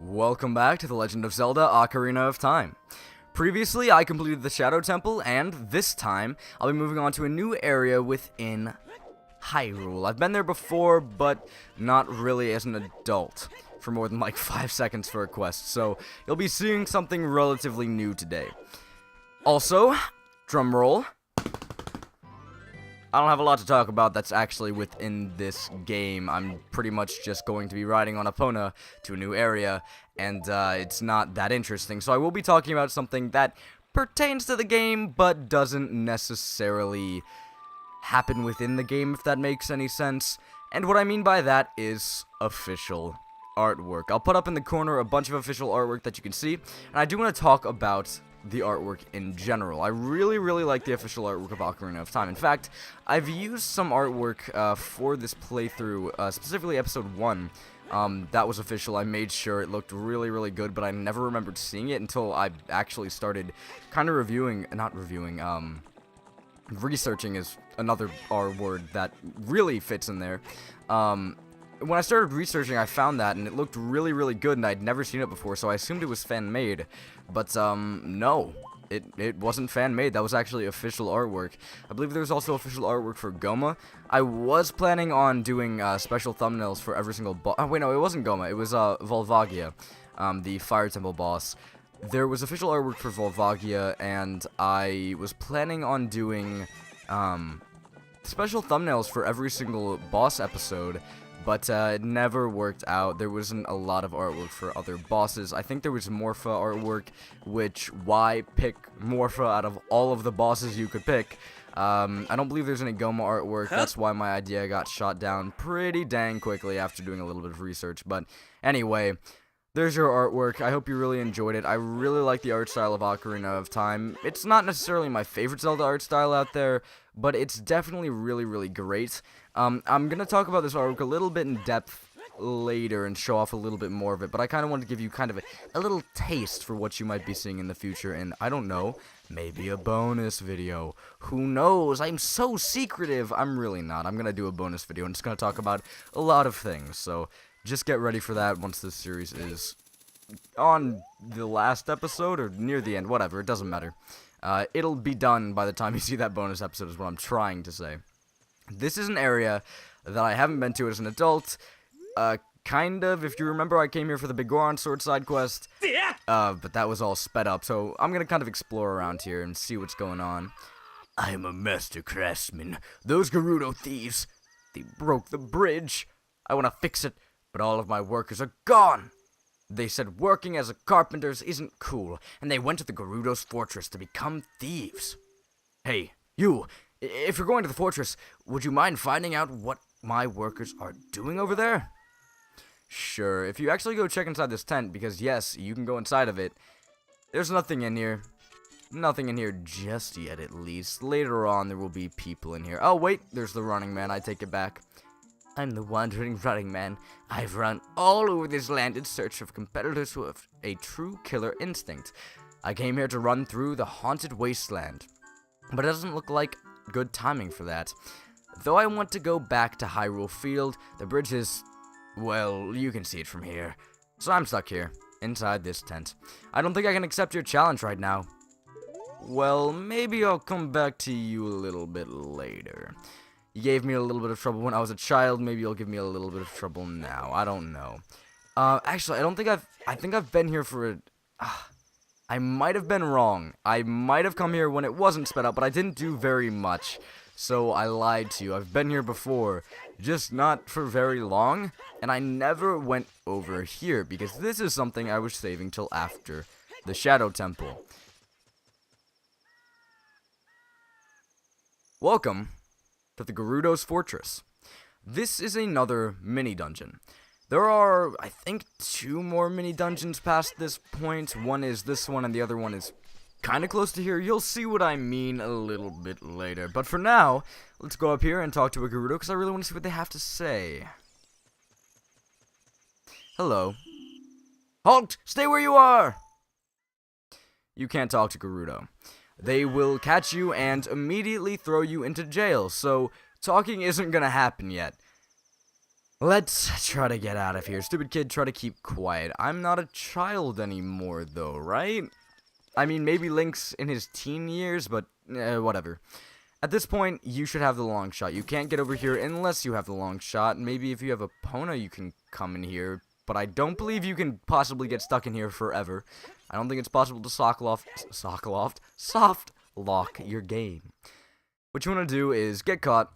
Welcome back to The Legend of Zelda Ocarina of Time. Previously, I completed the Shadow Temple, and this time, I'll be moving on to a new area within Hyrule. I've been there before, but not really as an adult, for more than like 5 seconds for a quest, so you'll be seeing something relatively new today. Also, drumroll, I don't have a lot to talk about that's actually within this game. I'm pretty much just going to be riding on Epona to a new area, and it's not that interesting. So I will be talking about something that pertains to the game, but doesn't necessarily happen within the game, if that makes any sense. And what I mean by that is official artwork. I'll put up in the corner a bunch of official artwork that you can see, and I do want to talk about the artwork in general. I really like the official artwork of Ocarina of Time. In fact, I've used some artwork for this playthrough, specifically episode 1. That was official. I made sure it looked really good, but I never remembered seeing it until I actually started kind of researching is another R word that really fits in there. When I started researching, I found that, and it looked really good, and I'd never seen it before, so I assumed it was fan-made. But, no. It wasn't fan-made. That was actually official artwork. I believe there was also official artwork for Goma. I was planning on doing, special thumbnails for every single boss. Oh, wait, no, it wasn't Goma. It was, Volvagia, the Fire Temple boss. There was official artwork for Volvagia, and I was planning on doing, special thumbnails for every single boss episode. But it never worked out. There wasn't a lot of artwork for other bosses. I think there was Morpha artwork, which, why pick Morpha out of all of the bosses you could pick? I don't believe there's any Goma artwork. That's why my idea got shot down pretty dang quickly after doing a little bit of research. But anyway, there's your artwork. I hope you really enjoyed it. I really like the art style of Ocarina of Time. It's not necessarily my favorite Zelda art style out there, but it's definitely really great. I'm going to talk about this artwork a little bit in depth later and show off a little bit more of it, but I kind of wanted to give you kind of a little taste for what you might be seeing in the future, and I don't know, maybe a bonus video. Who knows? I'm so secretive. I'm really not. I'm going to do a bonus video, and it's going to talk about a lot of things, so just get ready for that once this series is on the last episode or near the end, whatever, it doesn't matter. It'll be done by the time you see that bonus episode is what I'm trying to say. This is an area that I haven't been to as an adult, kind of. If you remember, I came here for the Big Goron Sword side quest, but that was all sped up, so I'm gonna kind of explore around here and see what's going on. I am a master craftsman. Those Gerudo thieves, they broke the bridge. I want to fix it, but all of my workers are gone. They said working as a carpenter isn't cool, and they went to the Gerudo's fortress to become thieves. Hey, you! If you're going to the fortress, would you mind finding out what my workers are doing over there? Sure, if you actually go check inside this tent, because yes, you can go inside of it. There's nothing in here. Nothing in here just yet, at least. Later on, there will be people in here. Oh, wait, there's the running man. I take it back. I'm the wandering running man. I've run all over this land in search of competitors who have a true killer instinct. I came here to run through the haunted wasteland. But it doesn't look like good timing for that. Though I want to go back to Hyrule Field, the bridge is, well, you can see it from here. So I'm stuck here, inside this tent. I don't think I can accept your challenge right now. Well, maybe I'll come back to you a little bit later. You gave me a little bit of trouble when I was a child, maybe you'll give me a little bit of trouble now. I don't know. Actually, I think I've been here for I might have been wrong. I might have come here when it wasn't sped up, but I didn't do very much. So I lied to you. I've been here before, just not for very long. And I never went over here, because this is something I was saving till after the Shadow Temple. Welcome to the Gerudo's Fortress. This is another mini-dungeon. There are, I think, 2 more mini-dungeons past this point. One is this one, and the other one is kind of close to here. You'll see what I mean a little bit later. But for now, let's go up here and talk to a Gerudo, because I really want to see what they have to say. Hello. Halt! Stay where you are! You can't talk to Gerudo. They will catch you and immediately throw you into jail, so talking isn't gonna happen yet. Let's try to get out of here. Stupid kid, try to keep quiet. I'm not a child anymore, though, right? I mean, maybe Link's in his teen years, but whatever. At this point, you should have the long shot. You can't get over here unless you have the long shot. Maybe if you have a Pona, you can come in here. But I don't believe you can possibly get stuck in here forever. I don't think it's possible to soft lock your game. What you want to do is get caught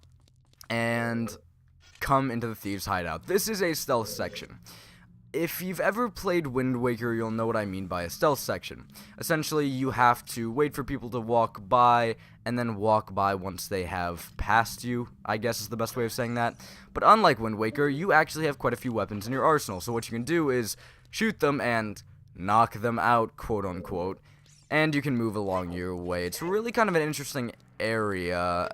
and come into the Thieves' Hideout. This is a stealth section. If you've ever played Wind Waker, you'll know what I mean by a stealth section. Essentially, you have to wait for people to walk by, and then walk by once they have passed you, I guess is the best way of saying that. But unlike Wind Waker, you actually have quite a few weapons in your arsenal, so what you can do is shoot them and knock them out, quote-unquote, and you can move along your way. It's really kind of an interesting area.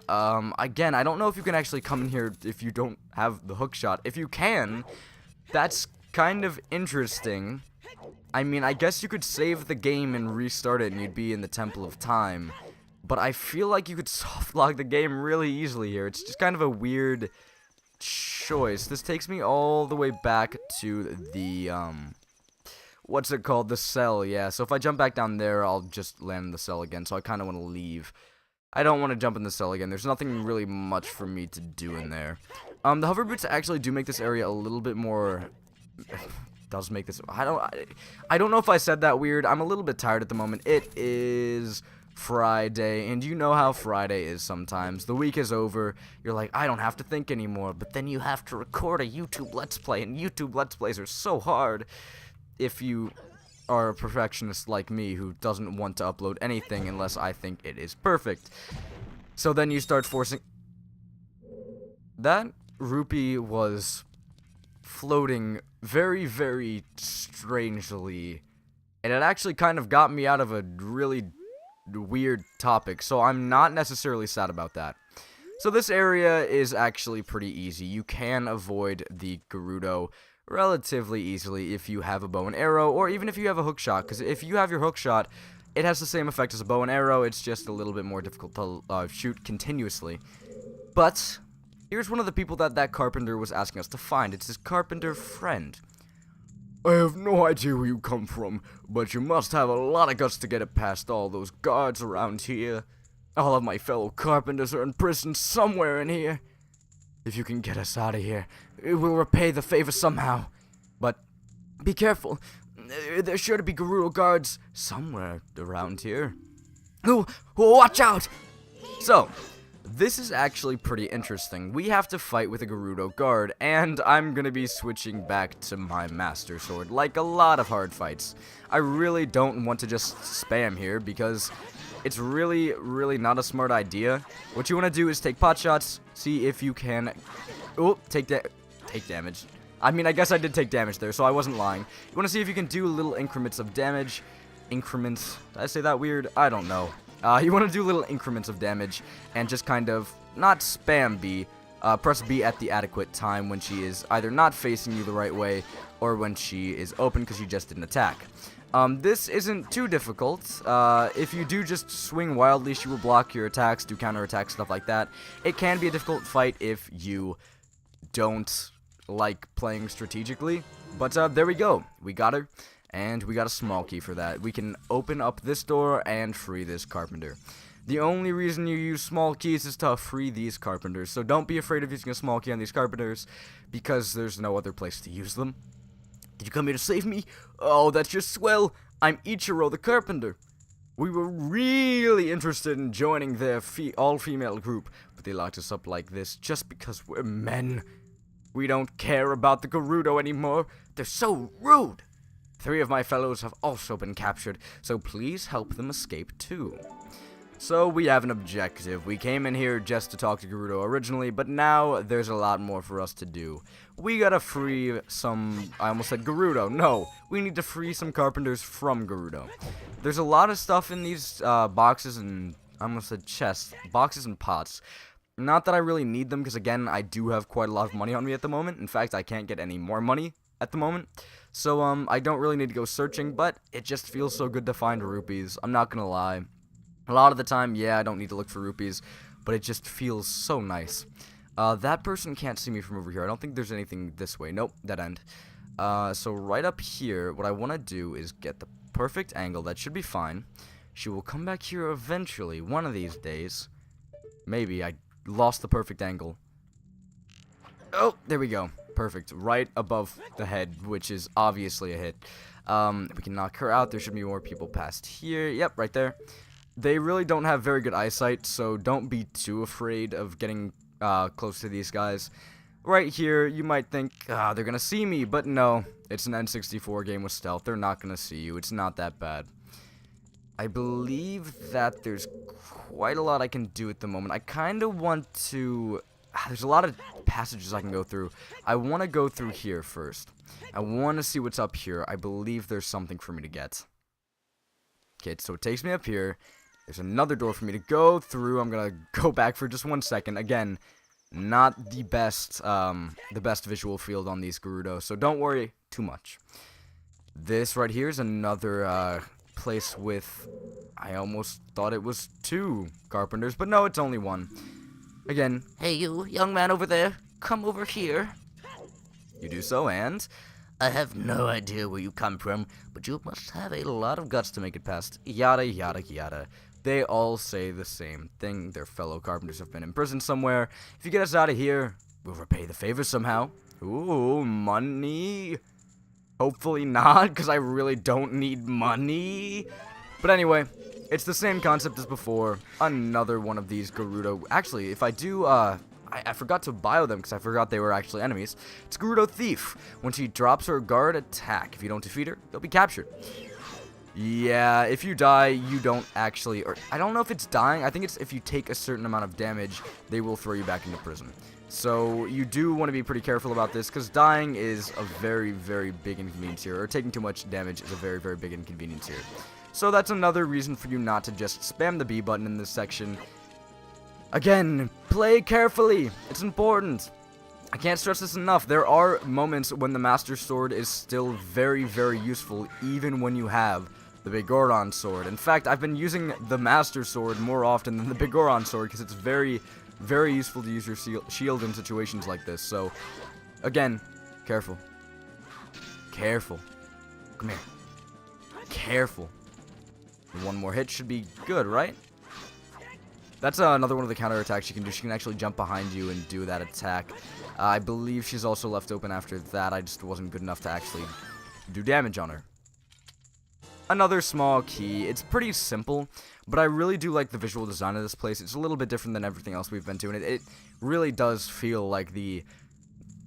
Again, I don't know if you can actually come in here if you don't have the hook shot. If you can, that's kind of interesting. I mean, I guess you could save the game and restart it and you'd be in the Temple of Time. But I feel like you could softlock the game really easily here. It's just kind of a weird choice. This takes me all the way back to the, what's it called? The cell, yeah. So if I jump back down there, I'll just land in the cell again. So I kind of want to leave. I don't want to jump in the cell again. There's nothing really much for me to do in there. The hover boots actually do make this area a little bit more... does make this... I don't know if I said that weird. I'm a little bit tired at the moment. It is Friday, and you know how Friday is sometimes. The week is over. You're like, I don't have to think anymore. But then you have to record a YouTube Let's Play, and YouTube Let's Plays are so hard if you are a perfectionist like me who doesn't want to upload anything unless I think it is perfect. So then you start forcing... That rupee was floating very, very strangely, and it actually kind of got me out of a really weird topic, so I'm not necessarily sad about that. So this area is actually pretty easy. You can avoid the Gerudo relatively easily if you have a bow and arrow, or even if you have a hook shot, because if you have your hook shot, it has the same effect as a bow and arrow. It's just a little bit more difficult to shoot continuously. But here's one of the people that carpenter was asking us to find. It's his carpenter friend. I have no idea where you come from, but you must have a lot of guts to get it past all those guards around here. All of my fellow carpenters are in prison somewhere in here. If you can get us out of here, it will repay the favor somehow. But be careful. There's sure to be Gerudo guards somewhere around here. Oh, watch out! So, this is actually pretty interesting. We have to fight with a Gerudo guard, and I'm gonna be switching back to my Master Sword, like a lot of hard fights. I really don't want to just spam here, because it's really, really not a smart idea. What you want to do is take pot shots, see if you can... Oh, take damage. I mean, I guess I did take damage there, so I wasn't lying. You want to see if you can do little increments of damage. Increments? Did I say that weird? I don't know. You want to do little increments of damage, and just kind of, not spam B, press B at the adequate time when she is either not facing you the right way, or when she is open because you just didn't attack. This isn't too difficult. If you do just swing wildly, she will block your attacks, do counterattacks, stuff like that. It can be a difficult fight if you don't like playing strategically, but there we go. We got her. And we got a small key for that. We can open up this door and free this carpenter. The only reason you use small keys is to free these carpenters. So don't be afraid of using a small key on these carpenters, because there's no other place to use them. Did you come here to save me? Oh, that's just swell. I'm Ichiro the carpenter. We were really interested in joining their all-female group, but they locked us up like this just because we're men. We don't care about the Gerudo anymore. They're so rude. 3 of my fellows have also been captured, so please help them escape too. So we have an objective. We came in here just to talk to Gerudo originally, but now there's a lot more for us to do. We gotta free some... I almost said Gerudo. No, we need to free some carpenters from Gerudo. There's a lot of stuff in these boxes and... I almost said chests. Boxes and pots. Not that I really need them, because again, I do have quite a lot of money on me at the moment. In fact, I can't get any more money at the moment. So, I don't really need to go searching, but it just feels so good to find rupees. I'm not gonna lie. A lot of the time, yeah, I don't need to look for rupees, but it just feels so nice. That person can't see me from over here. I don't think there's anything this way. Nope, dead end. So right up here, what I want to do is get the perfect angle. That should be fine. She will come back here eventually, one of these days. Maybe. I lost the perfect angle. Oh, there we go. Perfect. Right above the head, which is obviously a hit. We can knock her out. There should be more people past here. Yep, right there. They really don't have very good eyesight, so don't be too afraid of getting close to these guys. Right here, you might think, they're gonna see me, but no. It's an N64 game with stealth. They're not gonna see you. It's not that bad. I believe that there's quite a lot I can do at the moment. I kind of want to... There's a lot of passages I can go through. I want to go through here first. I want to see what's up here. I believe there's something for me to get. Okay, so it takes me up here. There's another door for me to go through. I'm going to go back for just 1 second. Again, not the best visual field on these Gerudo, so don't worry too much. This right here is another place with... I almost thought it was 2 carpenters, but no, it's only 1. Again, hey you, young man over there, come over here. You do so, and... I have no idea where you come from, but you must have a lot of guts to make it past. Yada, yada, yada. They all say the same thing. Their fellow carpenters have been in prison somewhere. If you get us out of here, we'll repay the favor somehow. Ooh, money? Hopefully not, because I really don't need money. But anyway, it's the same concept as before. Another one of these Gerudo. Actually, if I do, I forgot to bio them because I forgot they were actually enemies. It's Gerudo Thief. When she drops her guard attack, if you don't defeat her, you'll be captured. Yeah, if you die, you don't actually... Or I don't know if it's dying. I think it's if you take a certain amount of damage, they will throw you back into prison. So you do want to be pretty careful about this because dying is a very, very big inconvenience here. Or taking too much damage is a very, very big inconvenience here. So that's another reason for you not to just spam the B button in this section. Again, play carefully. It's important. I can't stress this enough. There are moments when the Master Sword is still very, very useful, even when you have the Bigoron Sword. In fact, I've been using the Master Sword more often than the Bigoron Sword because it's very, very useful to use your shield in situations like this. So, again, careful. Careful. Come here. Careful. One more hit should be good, right? That's another one of the counterattacks you can do. She can actually jump behind you and do that attack. I believe she's also left open after that. I just wasn't good enough to actually do damage on her. Another small key. It's pretty simple, but I really do like the visual design of this place. It's a little bit different than everything else we've been to, and it really does feel like the...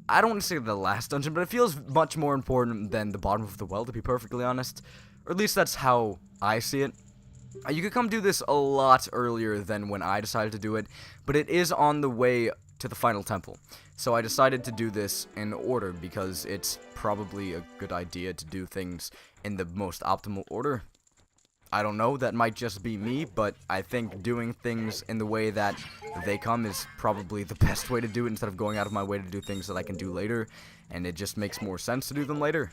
I don't want to say the last dungeon, but it feels much more important than the bottom of the well, to be perfectly honest. Or at least that's how I see it. You could come do this a lot earlier than when I decided to do it, but it is on the way to the final temple. So I decided to do this in order because it's probably a good idea to do things in the most optimal order. I don't know, that might just be me, but I think doing things in the way that they come is probably the best way to do it instead of going out of my way to do things that I can do later, and it just makes more sense to do them later.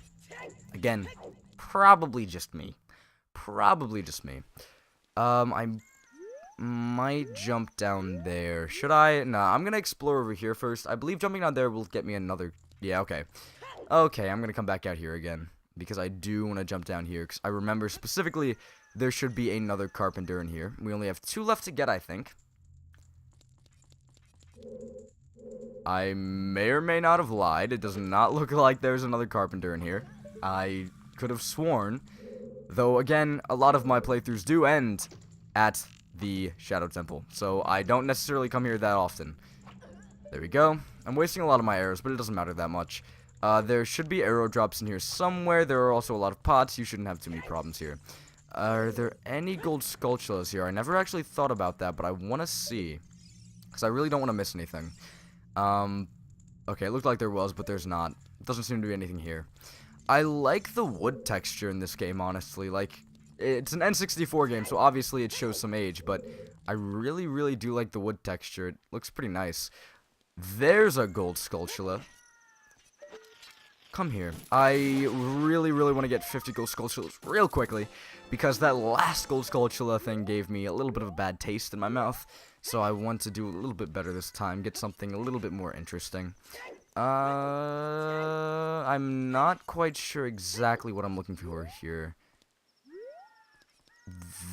Again, probably just me. Probably just me. I might jump down there. Should I? Nah, I'm gonna explore over here first. I believe jumping down there will get me another... Yeah, okay. Okay, I'm gonna come back out here again. Because I do want to jump down here. Because I remember specifically there should be another carpenter in here. We only have 2 left to get, I think. I may or may not have lied. It does not look like there's another carpenter in here. I could have sworn... Though, again, a lot of my playthroughs do end at the Shadow Temple, so I don't necessarily come here that often. There we go. I'm wasting a lot of my arrows, but it doesn't matter that much. There should be arrow drops in here somewhere. There are also a lot of pots. You shouldn't have too many problems here. Are there any gold sculptures here? I never actually thought about that, but I want to see. Because I really don't want to miss anything. Okay, it looked like there was, but there's not. Doesn't seem to be anything here. I like the wood texture in this game, honestly. Like, it's an N64 game, so obviously it shows some age, but I really, really do like the wood texture. It looks pretty nice. There's a gold sculpture. Come here. I really, really want to get 50 gold sculptures real quickly, because that last gold sculpture thing gave me a little bit of a bad taste in my mouth. So I want to do a little bit better this time, get something a little bit more interesting. I'm not quite sure exactly what I'm looking for here.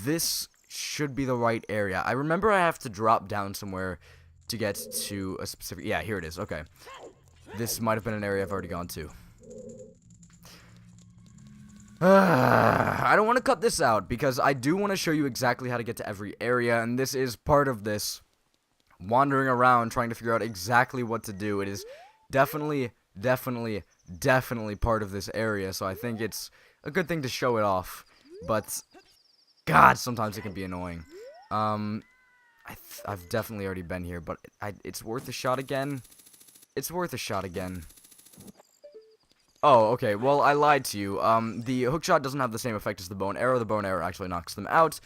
This should be the right area. I remember I have to drop down somewhere to get to a specific... Yeah, here it is. Okay. This might have been an area I've already gone to. I don't want to cut this out, because I do want to show you exactly how to get to every area, and this is part of this. Wandering around, trying to figure out exactly what to do. It is definitely part of this area, so I think it's a good thing to show it off. But, God, sometimes it can be annoying. I've definitely already been here, but it's worth a shot again. It's worth a shot again. Oh, okay, well, I lied to you. The hookshot doesn't have the same effect as the bow and arrow. The bow and arrow actually knocks them out,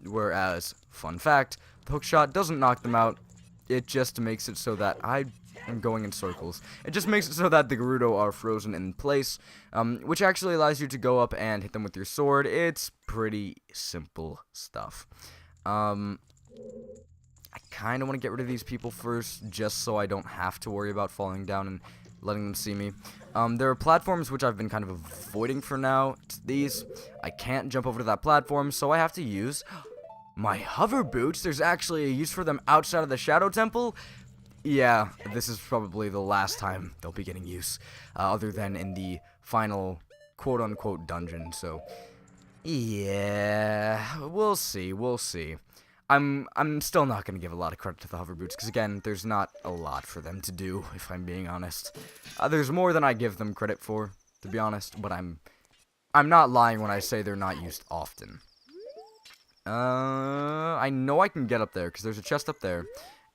whereas, fun fact, the hookshot doesn't knock them out. It just makes it so that I am going in circles. It just makes it so that the Gerudo are frozen in place, which actually allows you to go up and hit them with your sword. It's pretty simple stuff. I kind of want to get rid of these people first, just so I don't have to worry about falling down and letting them see me. There are platforms which I've been kind of avoiding for now. It's these. I can't jump over to that platform, so I have to use my hover boots. There's actually a use for them outside of the Shadow Temple. Yeah, this is probably the last time they'll be getting use, other than in the final quote-unquote dungeon, so yeah, we'll see, we'll see. I'm still not going to give a lot of credit to the hover boots, because again, there's not a lot for them to do, if I'm being honest. There's more than I give them credit for, to be honest, but I'm not lying when I say they're not used often. I know I can get up there, because there's a chest up there,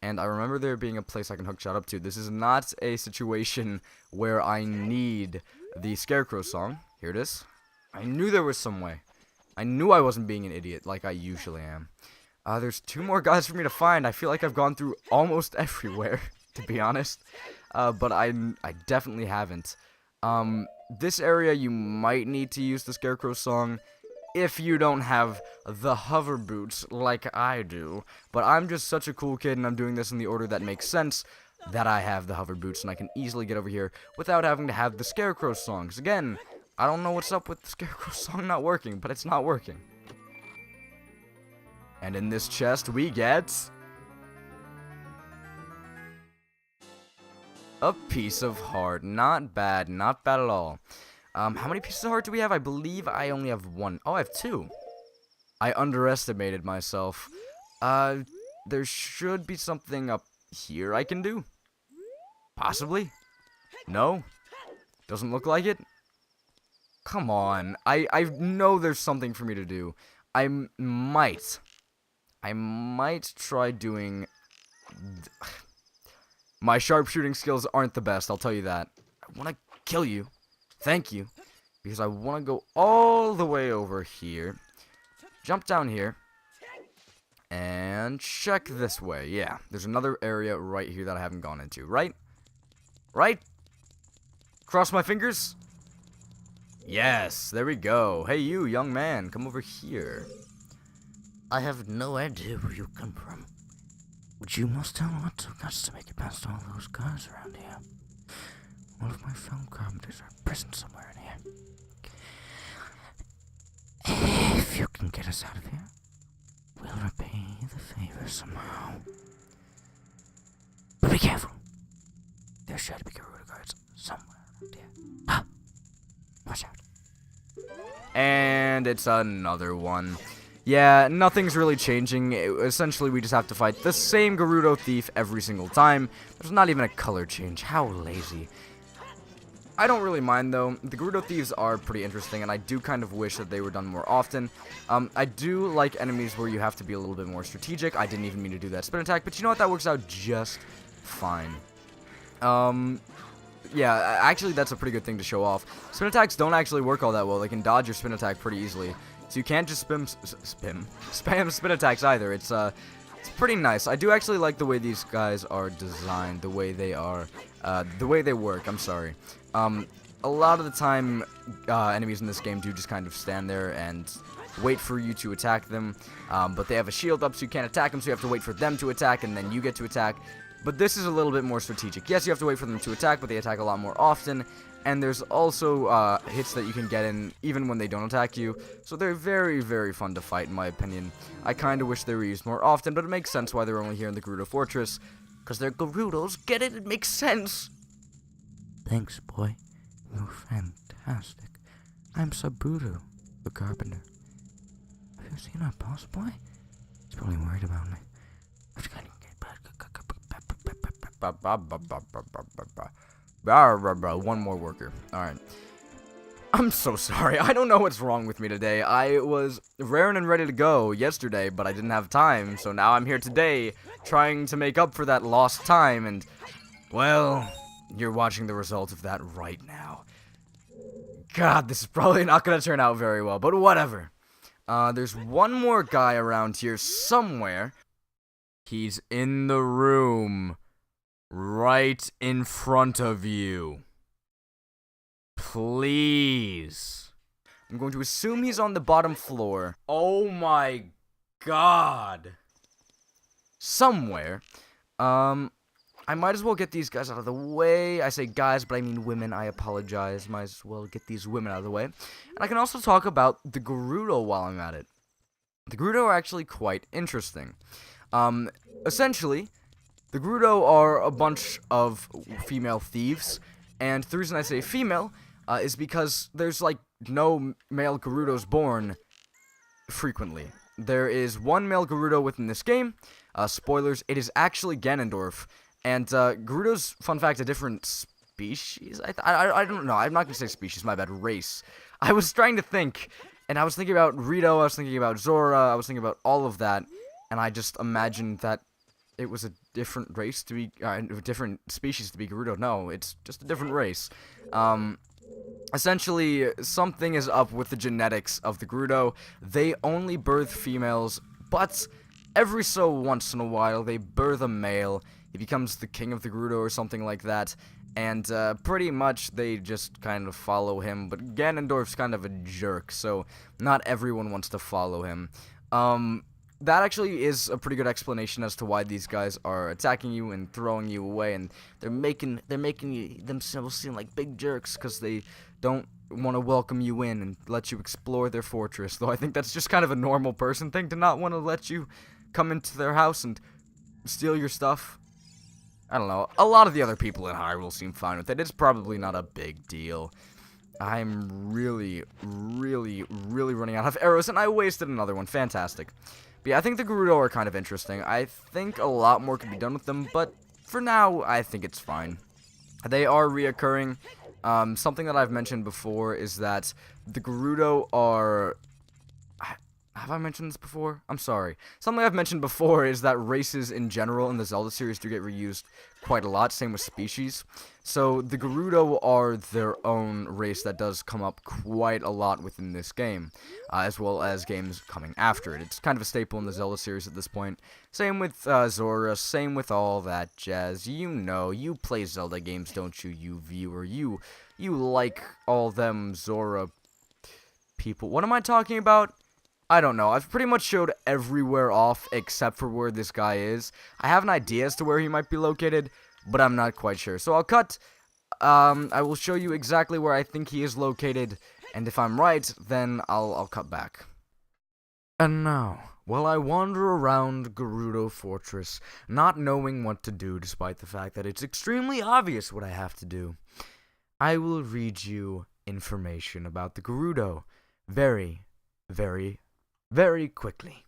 and I remember there being a place I can hookshot up to. This is not a situation where I need the Scarecrow song. Here it is. I knew there was some way. I knew I wasn't being an idiot, like I usually am. There's 2 more guys for me to find. I feel like I've gone through almost everywhere, to be honest. But I definitely haven't. This area, you might need to use the Scarecrow song if you don't have the hover boots like I do. But I'm just such a cool kid, and I'm doing this in the order that makes sense, that I have the hover boots, and I can easily get over here without having to have the Scarecrow song. 'Cause again, I don't know what's up with the Scarecrow song not working, but it's not working. And in this chest, we get a piece of heart. Not bad, not bad at all. How many pieces of heart do we have? I believe I only have 1. Oh, I have 2. I underestimated myself. There should be something up here I can do. Possibly. No? Doesn't look like it? Come on. I know there's something for me to do. I might try doing... My sharpshooting skills aren't the best, I'll tell you that. I want to kill you. Thank you. Because I want to go all the way over here. Jump down here. And check this way. Yeah, there's another area right here that I haven't gone into. Right? Right? Cross my fingers. Yes, there we go. Hey you, young man, come over here. I have no idea where you come from, but you must have lots of guts to make it past all those guys around here. All of my film carpenters are imprisoned somewhere in here. If you can get us out of here, we'll repay the favor somehow. But be careful. There should be Gerudo guards somewhere around here. Ah! Watch out. And it's another one. Yeah, nothing's really changing. Essentially, we just have to fight the same Gerudo thief every single time. There's not even a color change. How lazy. I don't really mind, though. The Gerudo thieves are pretty interesting, and I do kind of wish that they were done more often. I do like enemies where you have to be a little bit more strategic. I didn't even mean to do that spin attack, but you know what? That works out just fine. Yeah, actually, that's a pretty good thing to show off. Spin attacks don't actually work all that well. They can dodge your spin attack pretty easily. So you can't just spam spin attacks either. It's pretty nice. I do actually like the way these guys are designed, the way they are, the way they work. I'm sorry. A lot of the time, enemies in this game do just kind of stand there and wait for you to attack them, but they have a shield up, so you can't attack them, so you have to wait for them to attack, and then you get to attack. But this is a little bit more strategic. Yes, you have to wait for them to attack, but they attack a lot more often, and there's also hits that you can get in even when they don't attack you, so they're very, very fun to fight, in my opinion. I kind of wish they were used more often, but it makes sense why they're only here in the Gerudo Fortress, because they're Gerudos. Get it? It makes sense. Thanks, boy. You're fantastic. I'm Saburo, the carpenter. Have you seen our boss, boy? He's probably worried about me. One more worker. Alright. I'm so sorry. I don't know what's wrong with me today. I was raring and ready to go yesterday, but I didn't have time, so now I'm here today trying to make up for that lost time, and, well, you're watching the results of that right now. God, this is probably not going to turn out very well, but whatever. There's one more guy around here somewhere. He's in the room. Right in front of you. Please. I'm going to assume he's on the bottom floor. Oh my god. Somewhere. I might as well get these guys out of the way. I say guys, but I mean women. I apologize. Might as well get these women out of the way. And I can also talk about the Gerudo while I'm at it. The Gerudo are actually quite interesting. Essentially, the Gerudo are a bunch of female thieves, and the reason I say female is because there's, like, no male Gerudos born frequently. There is one male Gerudo within this game. Spoilers, it is actually Ganondorf. And Gerudo's, fun fact, a different species? I don't know. I'm not going to say species, my bad. Race. I was trying to think, and I was thinking about Rito, I was thinking about Zora, I was thinking about all of that, and I just imagined that it was a different race to be, different species to be Gerudo. No, it's just a different race. Essentially, something is up with the genetics of the Gerudo. They only birth females, but every so once in a while, they birth a male. He becomes the king of the Gerudo or something like that. And pretty much they just kind of follow him. But Ganondorf's kind of a jerk, so not everyone wants to follow him. That actually is a pretty good explanation as to why these guys are attacking you and throwing you away, and they're making themselves seem like big jerks because they don't want to welcome you in and let you explore their fortress. Though I think that's just kind of a normal person thing to not want to let you come into their house and steal your stuff. I don't know. A lot of the other people in Hyrule seem fine with it. It's probably not a big deal. I'm really running out of arrows, and I wasted another one. Fantastic. But yeah, I think the Gerudo are kind of interesting. I think a lot more could be done with them, but for now, I think it's fine. They are reoccurring. Something that I've mentioned before is that the Gerudo are... Have I mentioned this before? I'm sorry. Something I've mentioned before is that races in general in the Zelda series do get reused quite a lot, same with species. So the Gerudo are their own race that does come up quite a lot within this game, as well as games coming after it. It's kind of a staple in the Zelda series at this point. Same with Zora, same with all that jazz. You know, you play Zelda games, don't you, you viewer? You like all them Zora people. What am I talking about? I don't know. I've pretty much showed everywhere off except for where this guy is. I have an idea as to where he might be located, but I'm not quite sure. So I'll cut. I will show you exactly where I think he is located, and if I'm right, then I'll cut back. And now, while I wander around Gerudo Fortress, not knowing what to do despite the fact that it's extremely obvious what I have to do, I will read you information about the Gerudo very quickly.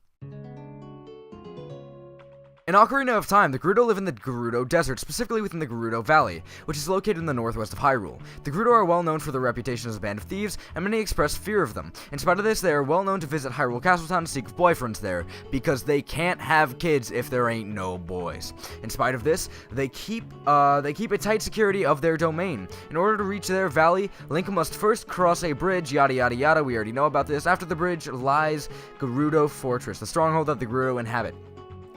In Ocarina of Time, the Gerudo live in the Gerudo Desert, specifically within the Gerudo Valley, which is located in the northwest of Hyrule. The Gerudo are well known for their reputation as a band of thieves, and many express fear of them. In spite of this, they are well known to visit Hyrule Castletown to seek boyfriends there, because they can't have kids if there ain't no boys. In spite of this, they keep a tight security of their domain. In order to reach their valley, Link must first cross a bridge, yada yada yada, we already know about this. After the bridge lies Gerudo Fortress, the stronghold that the Gerudo inhabit.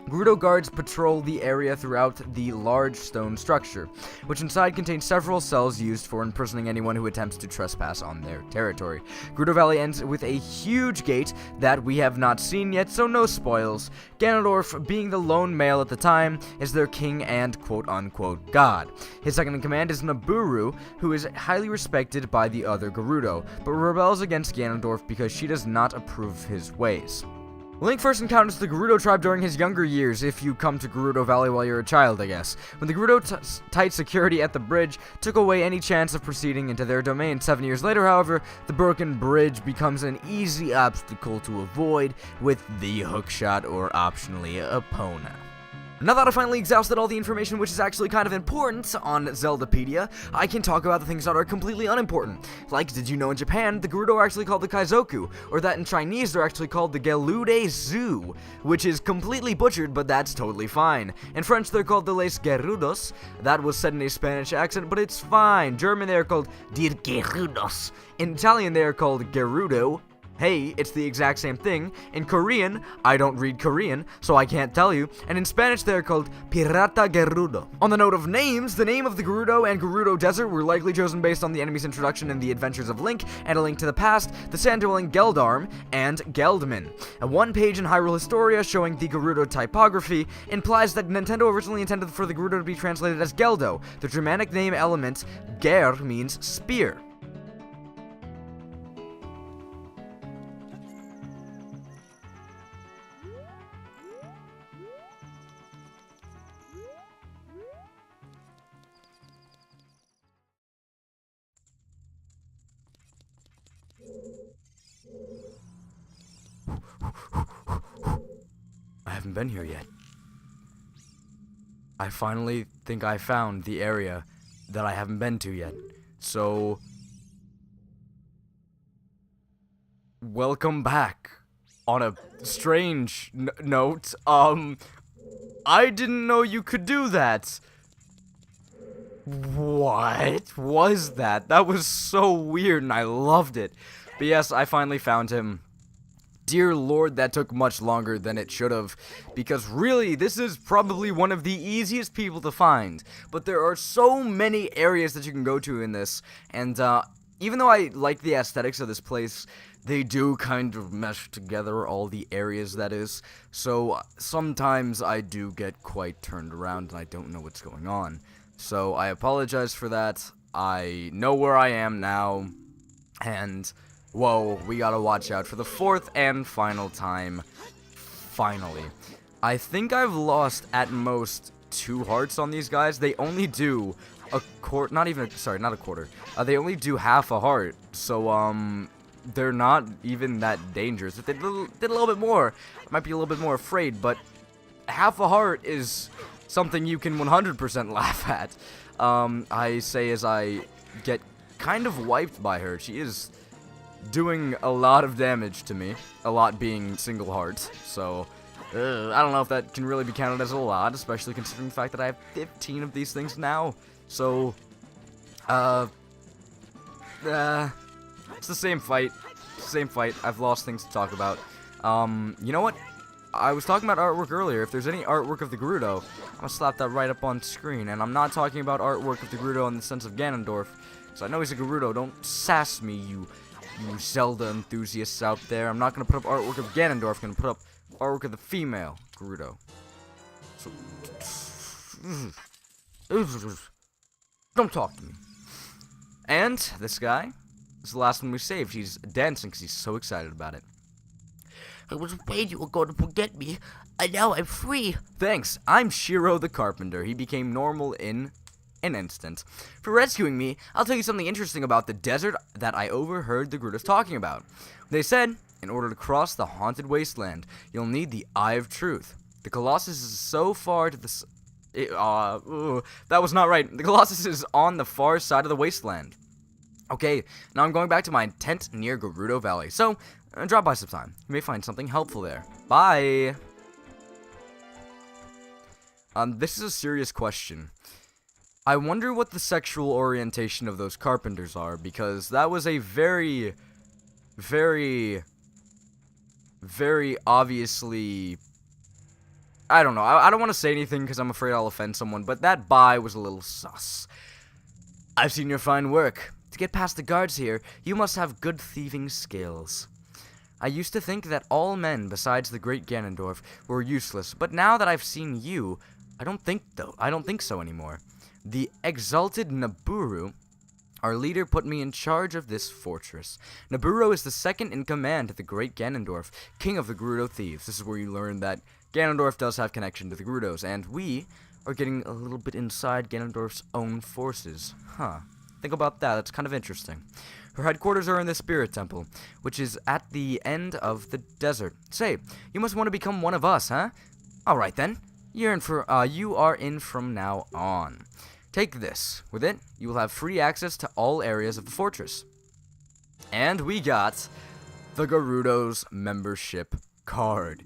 Gerudo guards patrol the area throughout the large stone structure, which inside contains several cells used for imprisoning anyone who attempts to trespass on their territory. Gerudo Valley ends with a huge gate that we have not seen yet, so no spoils. Ganondorf, being the lone male at the time, is their king and quote-unquote god. His second-in-command is Naburu, who is highly respected by the other Gerudo, but rebels against Ganondorf because she does not approve his ways. Link first encounters the Gerudo tribe during his younger years, if you come to Gerudo Valley while you're a child, I guess. When the Gerudo tight security at the bridge took away any chance of proceeding into their domain. 7 years later, however, the broken bridge becomes an easy obstacle to avoid with the hookshot or optionally Epona. Now that I finally exhausted all the information which is actually kind of important on Zeldapedia, I can talk about the things that are completely unimportant. Like, did you know in Japan, the Gerudo are actually called the Kaizoku, or that in Chinese they're actually called the Gelude Zoo, which is completely butchered, but that's totally fine. In French, they're called the Les Gerudos. That was said in a Spanish accent, but it's fine. German, they are called Die Gerudos. In Italian, they are called Gerudo. Hey, it's the exact same thing. In Korean, I don't read Korean, so I can't tell you. And in Spanish, they're called Pirata Gerudo. On the note of names, the name of the Gerudo and Gerudo Desert were likely chosen based on the enemy's introduction in the Adventures of Link and A Link to the Past, the sand-dwelling Geldarm, and Geldman. A one-page in Hyrule Historia showing the Gerudo typography implies that Nintendo originally intended for the Gerudo to be translated as Geldo. The Germanic name element, Ger, means spear. I haven't been here yet. I finally think I found the area that I haven't been to yet. So, welcome back. On a strange note, I didn't know you could do that. What was that? That was so weird and I loved it. But yes, I finally found him. Dear Lord, that took much longer than it should have, because really, this is probably one of the easiest people to find, but there are so many areas that you can go to in this, and even though I like the aesthetics of this place, they do kind of mesh together, all the areas that is, so sometimes I do get quite turned around and I don't know what's going on. So I apologize for that. I know where I am now, and whoa, we gotta watch out for the fourth and final time. Finally. I think I've lost at most 2 hearts on these guys. They only do a quarter, not a quarter. They only do half a heart. So, they're not even that dangerous. If they did a little bit more, I might be a little bit more afraid, but half a heart is something you can 100% laugh at. I say as I get kind of wiped by her. She is doing a lot of damage to me, a lot being single heart, so I don't know if that can really be counted as a lot, especially considering the fact that I have 15 of these things now, so, it's the same fight, I've lost things to talk about. You know what, I was talking about artwork earlier. If there's any artwork of the Gerudo, I'm gonna slap that right up on screen, and I'm not talking about artwork of the Gerudo in the sense of Ganondorf, because I know he's a Gerudo. Don't sass me, you Zelda enthusiasts out there. I'm not going to put up artwork of Ganondorf. I'm going to put up artwork of the female Gerudo. So, don't talk to me. And this guy is the last one we saved. He's dancing because he's so excited about it. I was afraid you were going to forget me, and now I'm free. Thanks. I'm Shiro the Carpenter. He became normal in an instant. For rescuing me, I'll tell you something interesting about the desert that I overheard the Gerudos talking about. They said, in order to cross the haunted wasteland, you'll need the Eye of Truth. The Colossus is so far to the... that was not right. The Colossus is on the far side of the wasteland. Okay, now I'm going back to my tent near Gerudo Valley, so drop by sometime. You may find something helpful there. Bye! This is a serious question. I wonder what the sexual orientation of those carpenters are, because that was a very, very, very obviously I don't know. I don't want to say anything because I'm afraid I'll offend someone, but that bye was a little sus. I've seen your fine work. To get past the guards here, you must have good thieving skills. I used to think that all men besides the great Ganondorf were useless, but now that I've seen you, I don't think so anymore. The exalted Naburu, our leader, put me in charge of this fortress. Naburu is the second in command to the great Ganondorf, king of the Gerudo thieves. This is where you learn that Ganondorf does have connection to the Gerudos, and we are getting a little bit inside Ganondorf's own forces. Huh. Think about that. That's kind of interesting. Her headquarters are in the Spirit Temple, which is at the end of the desert. Say, you must want to become one of us, huh? Alright then. You are in from now on. Take this. With it, you will have free access to all areas of the fortress. And we got the Gerudo's membership card.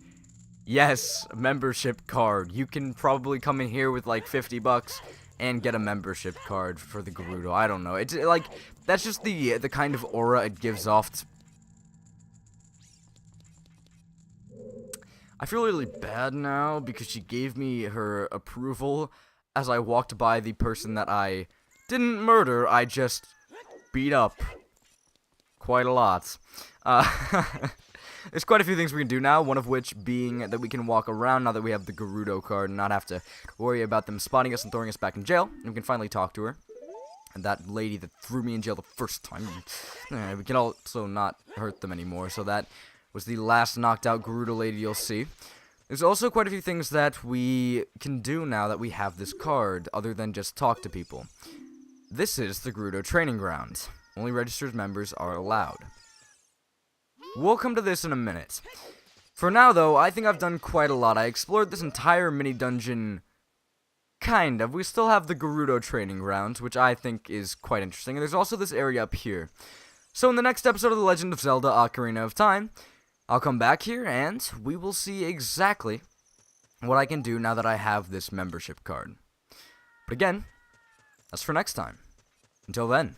Yes, membership card. You can probably come in here with like $50 and get a membership card for the Gerudo. I don't know. It's like, that's just the kind of aura it gives off. I feel really bad now because she gave me her approval as I walked by the person that I didn't murder. I just beat up quite a lot. There's quite a few things we can do now, one of which being that we can walk around now that we have the Gerudo card and not have to worry about them spotting us and throwing us back in jail. And we can finally talk to her. And that lady that threw me in jail the first time. We can also not hurt them anymore, so that was the last knocked out Gerudo lady you'll see. There's also quite a few things that we can do now that we have this card, other than just talk to people. This is the Gerudo training ground. Only registered members are allowed. We'll come to this in a minute. For now, though, I think I've done quite a lot. I explored this entire mini-dungeon, kind of. We still have the Gerudo training grounds, which I think is quite interesting. And there's also this area up here. So in the next episode of The Legend of Zelda Ocarina of Time, I'll come back here, and we will see exactly what I can do now that I have this membership card. But again, that's for next time. Until then.